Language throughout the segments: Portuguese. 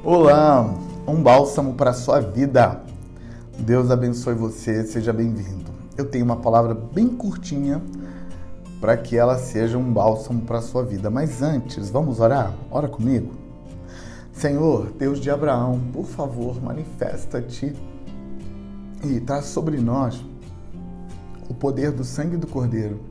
Olá, um bálsamo para a sua vida. Deus abençoe você, seja bem-vindo. Eu tenho uma palavra bem curtinha para que ela seja um bálsamo para a sua vida. Mas antes, vamos orar? Ora comigo. Senhor, Deus de Abraão, por favor, manifesta-te e traz sobre nós o poder do sangue do Cordeiro,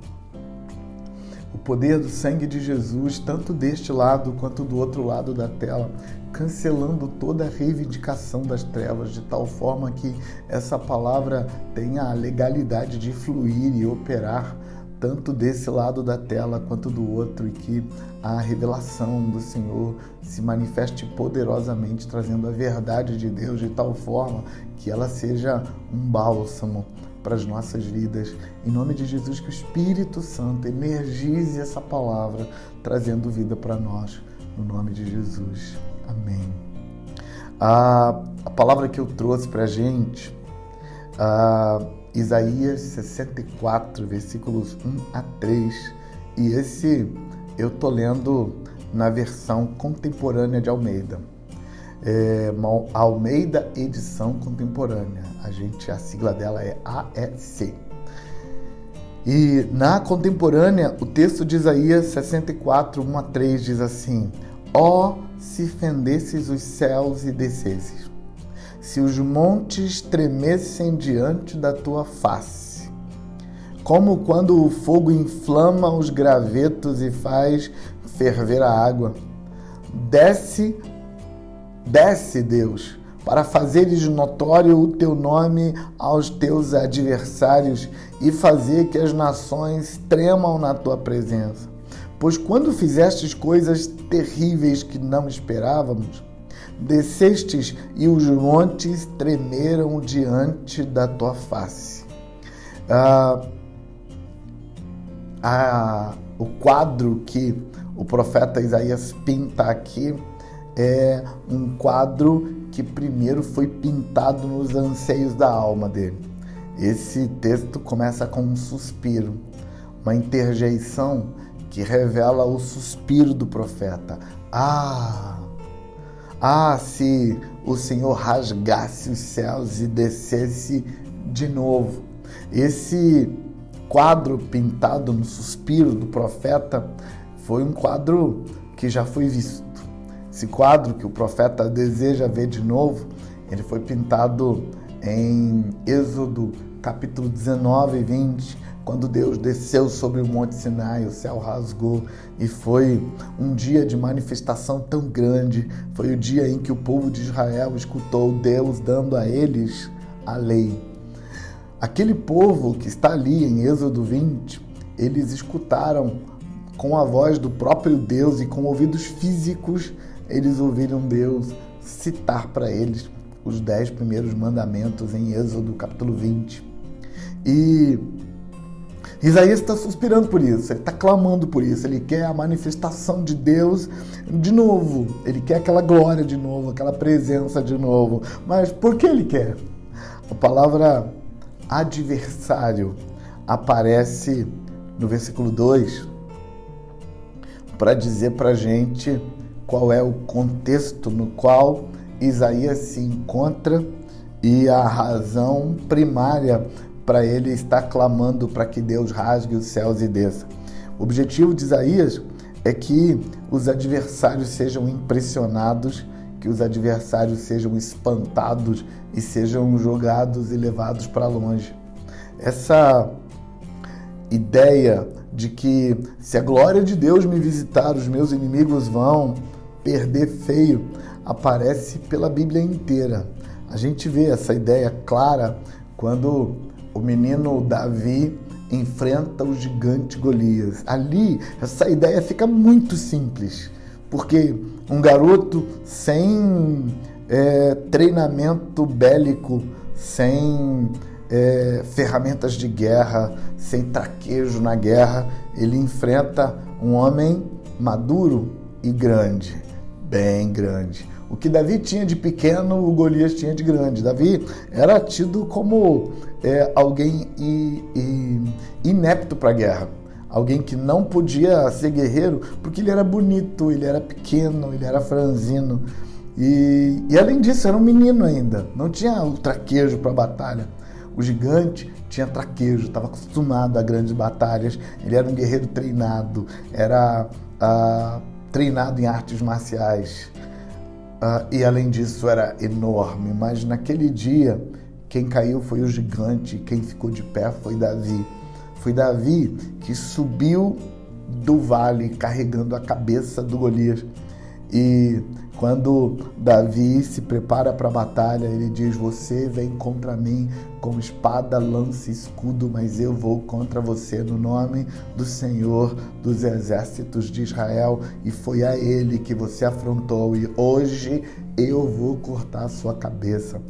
o poder do sangue de Jesus, tanto deste lado quanto do outro lado da tela, cancelando toda a reivindicação das trevas, de tal forma que essa palavra tenha a legalidade de fluir e operar tanto desse lado da tela quanto do outro, e que a revelação do Senhor se manifeste poderosamente, trazendo a verdade de Deus de tal forma que ela seja um bálsamo para as nossas vidas. Em nome de Jesus, que o Espírito Santo energize essa palavra, trazendo vida para nós, no nome de Jesus. Amém. A palavra que eu trouxe para a gente, Isaías 64, versículos 1 a 3, e esse eu estou lendo na versão contemporânea de Almeida. Almeida Edição Contemporânea, a sigla dela é AEC. E na contemporânea, o texto de Isaías 64, 1 a 3 diz assim: ó, se fendesses os céus e descesses, se os montes tremessem diante da tua face, como quando o fogo inflama os gravetos e faz ferver a água. Desce, Deus, para fazeres notório o teu nome aos teus adversários e fazer que as nações tremam na tua presença. Pois quando fizestes coisas terríveis que não esperávamos, descestes e os montes tremeram diante da tua face. O quadro que o profeta Isaías pinta aqui é um quadro que primeiro foi pintado nos anseios da alma dele. Esse texto começa com um suspiro, uma interjeição que revela o suspiro do profeta. Se o Senhor rasgasse os céus e descesse de novo. Esse quadro pintado no suspiro do profeta foi um quadro que já foi visto. Esse quadro que o profeta deseja ver de novo, ele foi pintado em Êxodo capítulo 19 e 20, quando Deus desceu sobre o Monte Sinai, o céu rasgou, e foi um dia de manifestação tão grande. Foi o dia em que o povo de Israel escutou Deus dando a eles a lei. Aquele povo que está ali em Êxodo 20, eles escutaram com a voz do próprio Deus, e com ouvidos físicos eles ouviram Deus citar para eles os 10 primeiros mandamentos em Êxodo capítulo 20. E Isaías está suspirando por isso, ele está clamando por isso, ele quer a manifestação de Deus de novo, ele quer aquela glória de novo, aquela presença de novo. Mas por que ele quer? A palavra adversário aparece no versículo 2 para dizer para a gente qual é o contexto no qual Isaías se encontra e a razão primária para ele estar clamando para que Deus rasgue os céus e desça. O objetivo de Isaías é que os adversários sejam impressionados, que os adversários sejam espantados e sejam jogados e levados para longe. Essa ideia de que se a glória de Deus me visitar, os meus inimigos vão perder feio, aparece pela Bíblia inteira. A gente vê essa ideia clara quando o menino Davi enfrenta o gigante Golias. Ali, essa ideia fica muito simples, porque um garoto sem treinamento bélico, sem ferramentas de guerra, sem traquejo na guerra, ele enfrenta um homem maduro e grande, bem grande. O que Davi tinha de pequeno, o Golias tinha de grande. Davi era tido como alguém inepto para a guerra, alguém que não podia ser guerreiro porque ele era bonito, ele era pequeno, ele era franzino. E além disso, era um menino ainda, não tinha o traquejo para a batalha. O gigante tinha traquejo, estava acostumado a grandes batalhas, ele era um guerreiro treinado, era treinado em artes marciais, e além disso era enorme. Mas naquele dia, quem caiu foi o gigante, quem ficou de pé foi Davi. Foi Davi que subiu do vale carregando a cabeça do Golias. E quando Davi se prepara para a batalha, ele diz: você vem contra mim com espada, lança e escudo, mas eu vou contra você no nome do Senhor dos exércitos de Israel, e foi a ele que você afrontou, e hoje eu vou cortar a sua cabeça.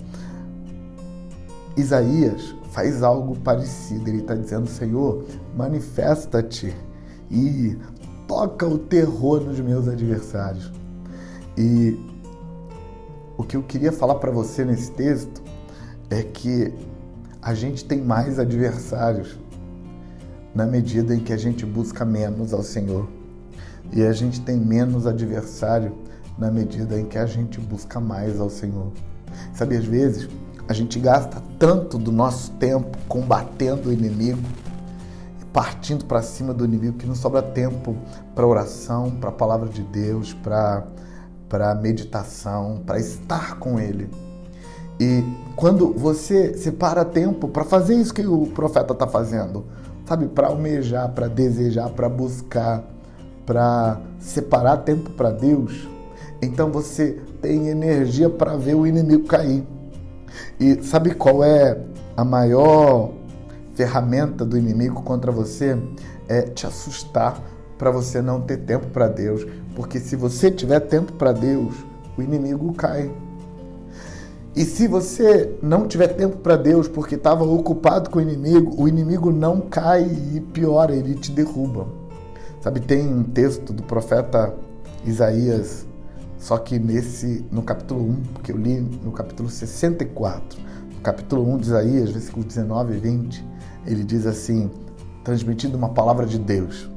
Isaías faz algo parecido, ele está dizendo: Senhor, manifesta-te e toca o terror nos meus adversários. E o que eu queria falar para você nesse texto é que a gente tem mais adversários na medida em que a gente busca menos ao Senhor. E a gente tem menos adversário na medida em que a gente busca mais ao Senhor. Sabe, às vezes a gente gasta tanto do nosso tempo combatendo o inimigo, partindo para cima do inimigo, que não sobra tempo para oração, para a palavra de Deus, para meditação, para estar com Ele. E quando você separa tempo para fazer isso que o profeta está fazendo, sabe, para almejar, para desejar, para buscar, para separar tempo para Deus, então você tem energia para ver o inimigo cair. E sabe qual é a maior ferramenta do inimigo contra você? É te assustar, para você não ter tempo para Deus. Porque se você tiver tempo para Deus, o inimigo cai. E se você não tiver tempo para Deus porque estava ocupado com o inimigo não cai e piora, ele te derruba. Sabe, tem um texto do profeta Isaías, só que no capítulo 1, porque eu li no capítulo 64, no capítulo 1 de Isaías, versículos 19 e 20, ele diz assim, transmitindo uma palavra de Deus: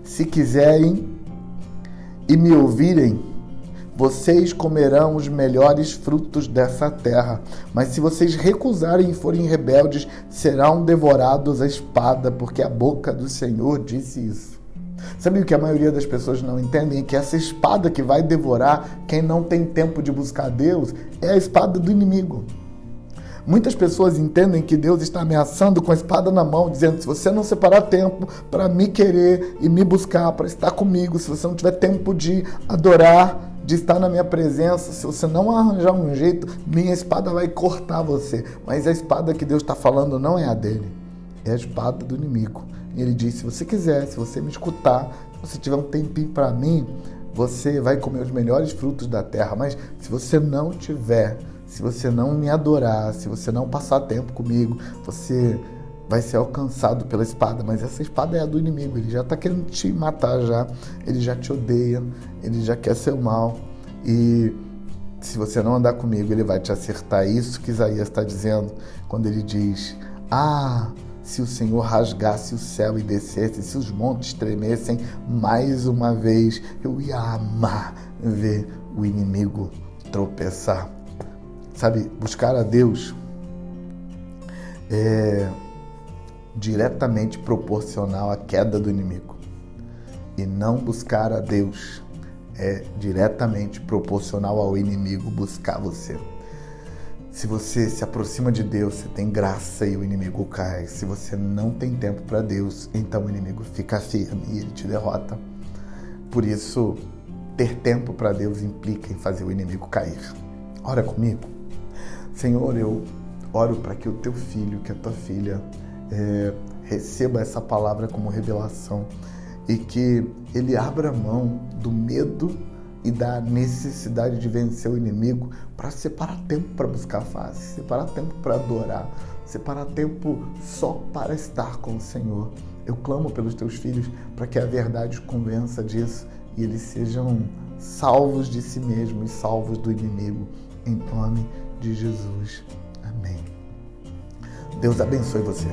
se quiserem e me ouvirem, vocês comerão os melhores frutos dessa terra. Mas se vocês recusarem e forem rebeldes, serão devorados à espada, porque a boca do Senhor disse isso. Sabe o que a maioria das pessoas não entendem? É que essa espada que vai devorar quem não tem tempo de buscar Deus é a espada do inimigo. Muitas pessoas entendem que Deus está ameaçando com a espada na mão, dizendo: se você não separar tempo para me querer e me buscar, para estar comigo, se você não tiver tempo de adorar, de estar na minha presença, se você não arranjar um jeito, minha espada vai cortar você. Mas a espada que Deus está falando não é a dele, é a espada do inimigo. E ele diz: se você quiser, se você me escutar, se você tiver um tempinho para mim, você vai comer os melhores frutos da terra. Mas se você não tiver, se você não me adorar, se você não passar tempo comigo, você vai ser alcançado pela espada. Mas essa espada é a do inimigo, ele já está querendo te matar já, ele já te odeia, ele já quer seu mal. E se você não andar comigo, ele vai te acertar. Isso que Isaías está dizendo quando ele diz: se o Senhor rasgasse o céu e descesse, se os montes tremessem mais uma vez, eu ia amar ver o inimigo tropeçar. Sabe, buscar a Deus é diretamente proporcional à queda do inimigo. E não buscar a Deus é diretamente proporcional ao inimigo buscar você. Se você se aproxima de Deus, você tem graça e o inimigo cai. Se você não tem tempo para Deus, então o inimigo fica firme e ele te derrota. Por isso, ter tempo para Deus implica em fazer o inimigo cair. Ora comigo. Senhor, eu oro para que o teu filho, que a tua filha, receba essa palavra como revelação e que ele abra mão do medo e da necessidade de vencer o inimigo para separar tempo para buscar a face, separar tempo para adorar, separar tempo só para estar com o Senhor. Eu clamo pelos teus filhos para que a verdade os convença disso e eles sejam salvos de si mesmos e salvos do inimigo, em nome de Jesus. Amém. Deus abençoe você.